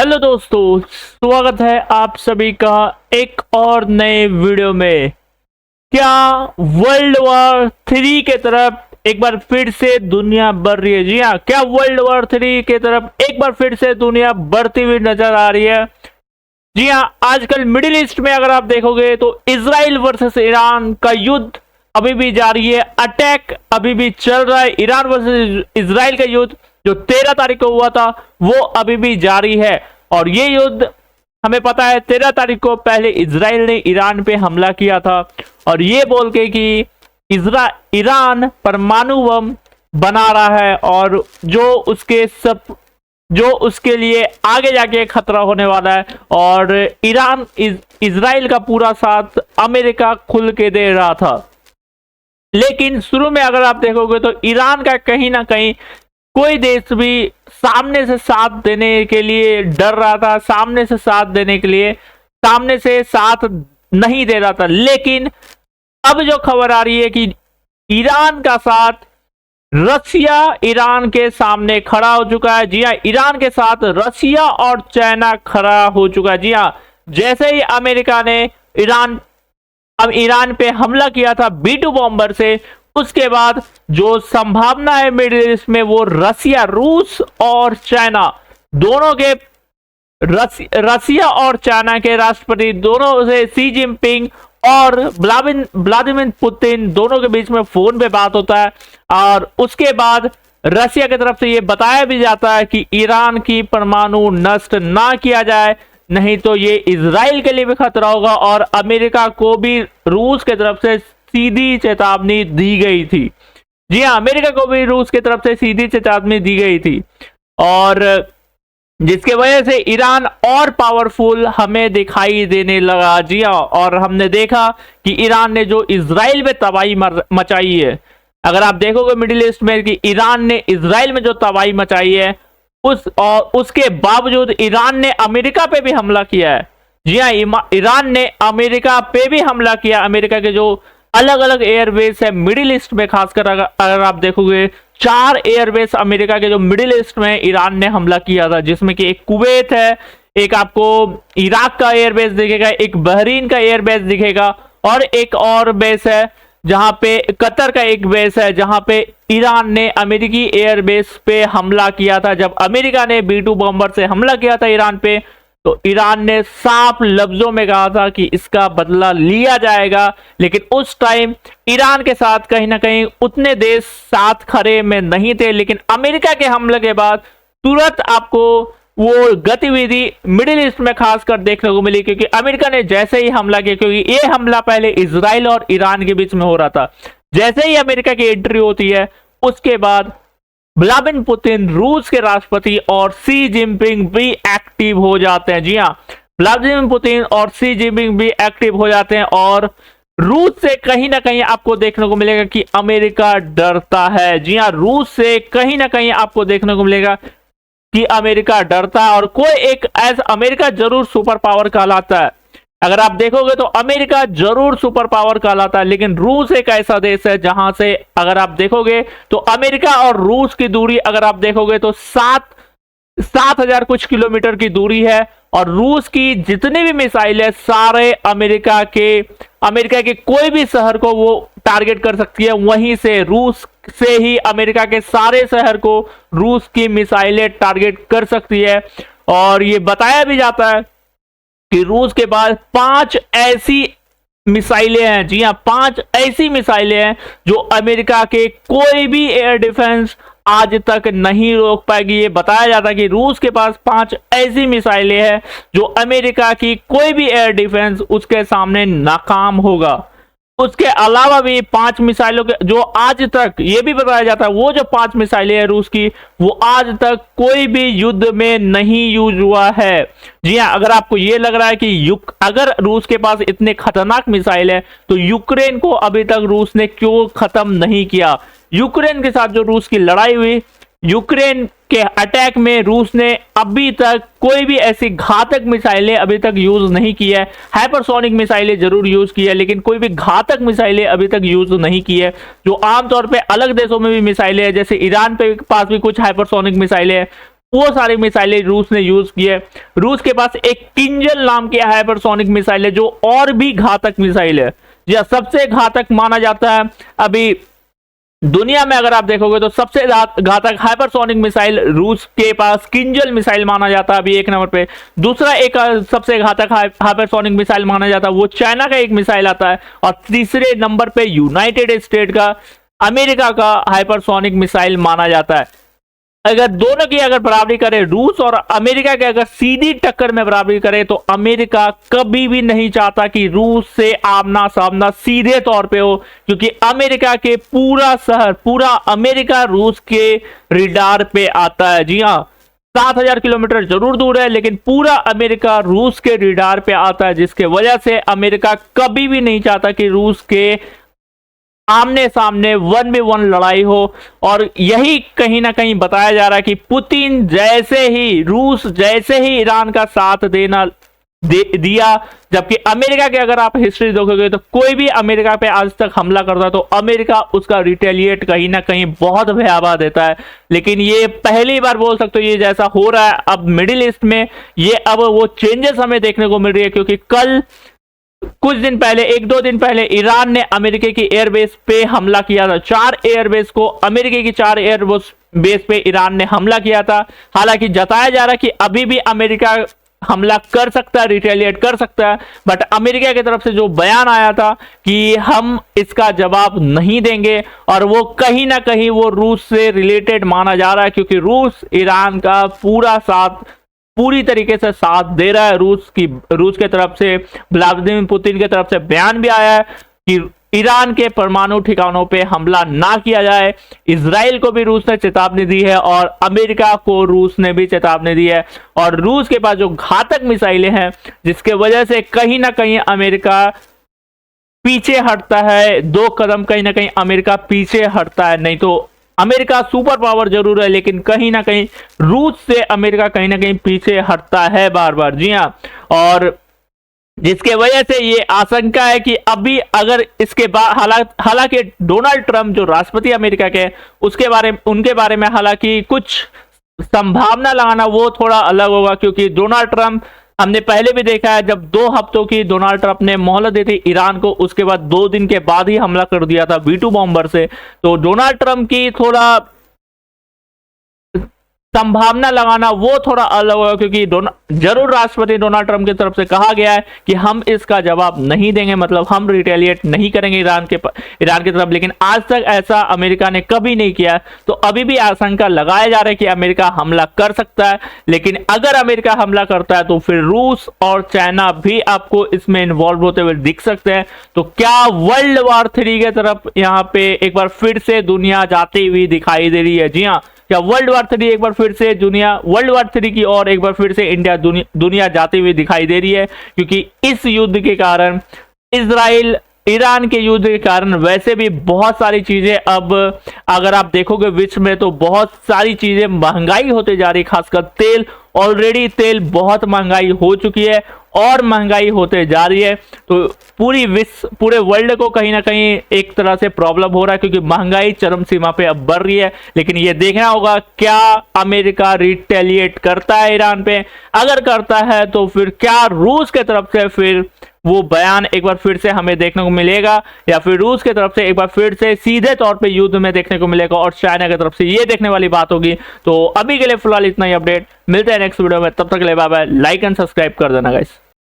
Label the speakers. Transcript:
Speaker 1: Hello दोस्तों, स्वागत है आप सभी का एक और नए वीडियो में। क्या वर्ल्ड वॉर 3 के तरफ एक बार फिर से दुनिया बढ़ रही है? जी हाँ, क्या वर्ल्ड वॉर 3 के तरफ एक बार फिर से दुनिया बढ़ती हुई नजर आ रही है? जी हाँ, आजकल मिडिल ईस्ट में अगर आप देखोगे तो इजराइल वर्सेस ईरान का युद्ध अभी भी जारी है। अटैक अभी भी चल रहा है। ईरान वर्सेस इजराइल का युद्ध जो 13 तारीख को हुआ था वो अभी भी जारी है। और ये युद्ध हमें पता है 13 तारीख को पहले इजराइल ने ईरान पे हमला किया था और ये बोल के कि ईरान परमाणु बम बना रहा है और जो उसके लिए आगे जाके खतरा होने वाला है। और इजराइल का पूरा साथ अमेरिका खुल के दे रहा था। लेकिन शुरू में अगर आप देखोगे तो ईरान का कहीं ना कहीं कोई देश भी सामने से साथ देने के लिए डर रहा था, सामने से साथ नहीं दे रहा था। लेकिन अब जो खबर आ रही है कि ईरान का साथ रसिया ईरान के सामने खड़ा हो चुका है। जी हाँ, ईरान के साथ रसिया और चाइना खड़ा हो चुका है। जी हाँ, जैसे ही अमेरिका ने ईरान पे हमला किया था B-2 बॉम्बर से, उसके बाद जो संभावना है मिडिल ईस्ट में वो रसिया, रूस और चाइना दोनों के रसिया और चाइना के राष्ट्रपति दोनों से शी जिनपिंग और व्लादिमीर पुतिन दोनों के बीच में फोन पे बात होता है। और उसके बाद रसिया की तरफ से ये बताया भी जाता है कि ईरान की परमाणु नष्ट ना किया जाए, नहीं तो ये इजराइल के लिए भी खतरा होगा। और अमेरिका को भी रूस की तरफ से सीधी चेतावनी दी गई थी। जी हाँ, अमेरिका को भी रूस की तरफ से सीधी चेतावनी दी गई थी और जिसके वजह से ईरान और पावरफुल हमें दिखाई देने लगा। जी हाँ, और हमने देखा कि ईरान ने जो इजराइल में तबाही मचाई है, अगर आप देखोगे मिडिल ईस्ट में कि ईरान ने इजराइल में जो तबाही मचाई है उसके बावजूद ईरान ने अमेरिका पे भी हमला किया है। जी हाँ, ईरान ने अमेरिका पे भी हमला किया। अमेरिका के जो अलग अलग एयरबेस है मिडिल ईस्ट में, खासकर अगर आप देखोगे 4 एयरबेस अमेरिका के जो मिडिल ईस्ट में ईरान ने हमला किया था, जिसमें कि एक कुवैत है, एक आपको इराक का एयरबेस दिखेगा, एक बहरीन का एयरबेस दिखेगा और एक और बेस है जहां पे कतर का एक बेस है, जहां पे ईरान ने अमेरिकी एयरबेस पे हमला किया था। जब अमेरिका ने B-2 बॉम्बर से हमला किया था ईरान पे, तो ईरान ने साफ लफ्जों में कहा था कि इसका बदला लिया जाएगा। लेकिन उस टाइम ईरान के साथ कहीं ना कहीं उतने देश साथ खड़े में नहीं थे। लेकिन अमेरिका के हमले के बाद तुरंत आपको वो गतिविधि मिडिल ईस्ट में खासकर देखने को मिली, क्योंकि अमेरिका ने जैसे ही हमला किया, क्योंकि ये हमला पहले इजराइल और ईरान के बीच में हो रहा था, जैसे ही अमेरिका की एंट्री होती है उसके बाद व्लादिमीर पुतिन रूस के राष्ट्रपति और शी जिनपिंग भी एक्टिव हो जाते हैं। जी हाँ, व्लादिमीर पुतिन और शी जिनपिंग भी एक्टिव हो जाते हैं और रूस से कहीं ना कहीं आपको देखने को मिलेगा कि अमेरिका डरता है। जी हाँ, रूस से कहीं ना कहीं आपको देखने को मिलेगा कि अमेरिका डरता है और कोई एक अमेरिका जरूर सुपर पावर कहलाता है। अगर आप देखोगे तो अमेरिका जरूर सुपर पावर कहलाता है, लेकिन रूस एक ऐसा देश है जहां से अगर आप देखोगे तो अमेरिका और रूस की दूरी अगर आप देखोगे तो 7,000 कुछ किलोमीटर की दूरी है। और रूस की जितनी भी मिसाइल है सारे अमेरिका के कोई भी शहर को वो टारगेट कर सकती है। वहीं से रूस से ही अमेरिका के सारे शहर को रूस की मिसाइलें टारगेट कर सकती है। और ये बताया भी जाता है कि रूस के पास 5 ऐसी मिसाइलें हैं। जी हाँ, 5 ऐसी मिसाइलें हैं जो अमेरिका के कोई भी एयर डिफेंस आज तक नहीं रोक पाएगी। ये बताया जाता है कि रूस के पास 5 ऐसी मिसाइलें हैं जो अमेरिका की कोई भी एयर डिफेंस उसके सामने नाकाम होगा। उसके अलावा भी 5 मिसाइलों के जो आज तक ये भी बताया जाता है, वो जो 5 मिसाइलें हैं रूस की, वो आज तक कोई भी युद्ध में नहीं यूज हुआ है। जी हाँ, अगर आपको ये लग रहा है कि अगर रूस के पास इतने खतरनाक मिसाइल है तो यूक्रेन को अभी तक रूस ने क्यों खत्म नहीं किया? यूक्रेन के साथ जो रूस की लड़ाई हुई, यूक्रेन के अटैक में रूस ने अभी तक कोई भी ऐसी घातक मिसाइलें अभी तक यूज नहीं की है। हाइपरसोनिक मिसाइलें जरूर यूज की है, लेकिन कोई भी घातक मिसाइलें अभी तक यूज नहीं की है। जो आमतौर पे अलग देशों में भी मिसाइलें हैं, जैसे ईरान पे पास भी कुछ हाइपरसोनिक मिसाइलें हैं, वो सारी मिसाइलें रूस ने यूज की है। रूस के पास एक किंजल नाम की हाइपरसोनिक मिसाइल है जो और भी घातक मिसाइल है, या सबसे घातक माना जाता है अभी दुनिया में। अगर आप देखोगे तो सबसे घातक हाइपरसोनिक मिसाइल रूस के पास किंजल मिसाइल माना जाता है अभी एक नंबर पे। दूसरा एक सबसे घातक हाइपरसोनिक मिसाइल माना जाता है वो चाइना का एक मिसाइल आता है, और तीसरे नंबर पे यूनाइटेड स्टेट का, अमेरिका का हाइपरसोनिक मिसाइल माना जाता है। अगर दोनों की अगर बराबरी करे, रूस और अमेरिका के अगर सीधी टक्कर में बराबरी करे, तो अमेरिका कभी भी नहीं चाहता कि रूस से आमना सामना सीधे तौर पे हो, क्योंकि अमेरिका के पूरा शहर, पूरा अमेरिका रूस के रिडार पे आता है। जी हाँ, 7,000 किलोमीटर जरूर दूर है, लेकिन पूरा अमेरिका रूस के रिडार पे आता है, जिसके वजह से अमेरिका कभी भी नहीं चाहता कि रूस के आमने सामने 1v1 लड़ाई हो। और यही कहीं ना कहीं बताया जा रहा है कि पुतिन जैसे ही, रूस जैसे ही ईरान का साथ दिया, जबकि अमेरिका की अगर आप हिस्ट्री देखोगे तो कोई भी अमेरिका पे आज तक हमला करता है तो अमेरिका उसका रिटेलिएट कहीं ना कहीं बहुत भयावह देता है। लेकिन ये पहली बार बोल सकते हो ये जैसा हो रहा है अब मिडिल ईस्ट में, ये अब वो चेंजेस हमें देखने को मिल रही है। क्योंकि कल कुछ दिन पहले, 1-2 दिन पहले ईरान ने अमेरिका की एयरबेस पे हमला किया था। 4 एयरबेस को, अमेरिका की 4 एयरबेस पे ईरान ने हमला किया था। हालांकि जताया जा रहा है कि अभी भी अमेरिका हमला कर सकता है, रिटेलिएट कर सकता है, बट अमेरिका की तरफ से जो बयान आया था कि हम इसका जवाब नहीं देंगे, और वो कहीं ना कहीं वो रूस से रिलेटेड माना जा रहा है, क्योंकि रूस ईरान का पूरी तरीके से साथ दे रहा है। रूस के तरफ से, व्लादिमीर पुतिन के तरफ से बयान भी आया है कि ईरान के परमाणु ठिकानों पे हमला ना किया जाए। इजराइल को भी रूस ने चेतावनी दी है, और अमेरिका को रूस ने भी चेतावनी दी है। और रूस के पास जो घातक मिसाइलें हैं, जिसके वजह से कहीं ना कहीं अमेरिका पीछे हटता है, 2 कदम कहीं ना कहीं अमेरिका पीछे हटता है। नहीं तो अमेरिका सुपर पावर जरूर है, लेकिन कहीं ना कहीं रूस से अमेरिका कहीं ना कहीं पीछे हटता है बार बार। जी हाँ, और जिसके वजह से ये आशंका है कि अभी अगर इसके बाद, हालांकि डोनाल्ड ट्रंप जो राष्ट्रपति अमेरिका के, उनके बारे में हालांकि कुछ संभावना लगाना वो थोड़ा अलग होगा, क्योंकि डोनाल्ड ट्रंप, हमने पहले भी देखा है जब 2 हफ्तों की डोनाल्ड ट्रंप ने मोहलत दी थी ईरान को, उसके बाद 2 दिन के बाद ही हमला कर दिया था B2 बॉम्बर से। तो डोनाल्ड ट्रंप की थोड़ा संभावना लगाना वो थोड़ा अलग होगा, क्योंकि जरूर राष्ट्रपति डोनाल्ड ट्रंप की तरफ से कहा गया है कि हम इसका जवाब नहीं देंगे, मतलब हम रिटेलिएट नहीं करेंगे ईरान की तरफ। लेकिन आज तक ऐसा अमेरिका ने कभी नहीं किया। तो अभी भी आशंका लगाया जा रहा है कि अमेरिका हमला कर सकता है, लेकिन अगर अमेरिका हमला करता है तो फिर रूस और चाइना भी आपको इसमें इन्वॉल्व होते हुए दिख सकते हैं। तो क्या वर्ल्ड वॉर 3 की तरफ यहाँ पे एक बार फिर से दुनिया जाती हुई दिखाई दे रही है? जी हाँ, क्या वर्ल्ड वॉर 3 एक बार फिर से वर्ल्ड वॉर 3 की और एक बार फिर से दुनिया जाती हुई दिखाई दे रही है? क्योंकि इस युद्ध के कारण, इजराइल ईरान के युद्ध के कारण, वैसे भी बहुत सारी चीजें, अब अगर आप देखोगे विश्व में तो बहुत सारी चीजें महंगाई होती जा रही, खासकर तेल। ऑलरेडी तेल बहुत महंगाई हो चुकी है और महंगाई होते जा रही है। तो पूरे वर्ल्ड को कहीं ना कहीं एक तरह से प्रॉब्लम हो रहा है, क्योंकि महंगाई चरम सीमा पे अब बढ़ रही है। लेकिन ये देखना होगा क्या अमेरिका रिटेलिएट करता है ईरान पे। अगर करता है तो फिर क्या रूस के तरफ से फिर वो बयान एक बार फिर से हमें देखने को मिलेगा, या फिर रूस की तरफ से एक बार फिर से सीधे तौर पे युद्ध में देखने को मिलेगा और चाइना की तरफ से ये देखने वाली बात होगी। तो अभी के लिए फिलहाल इतना ही अपडेट, मिलते हैं नेक्स्ट वीडियो में, तब तक के लिए bye bye. Like and subscribe कर देना गाइस।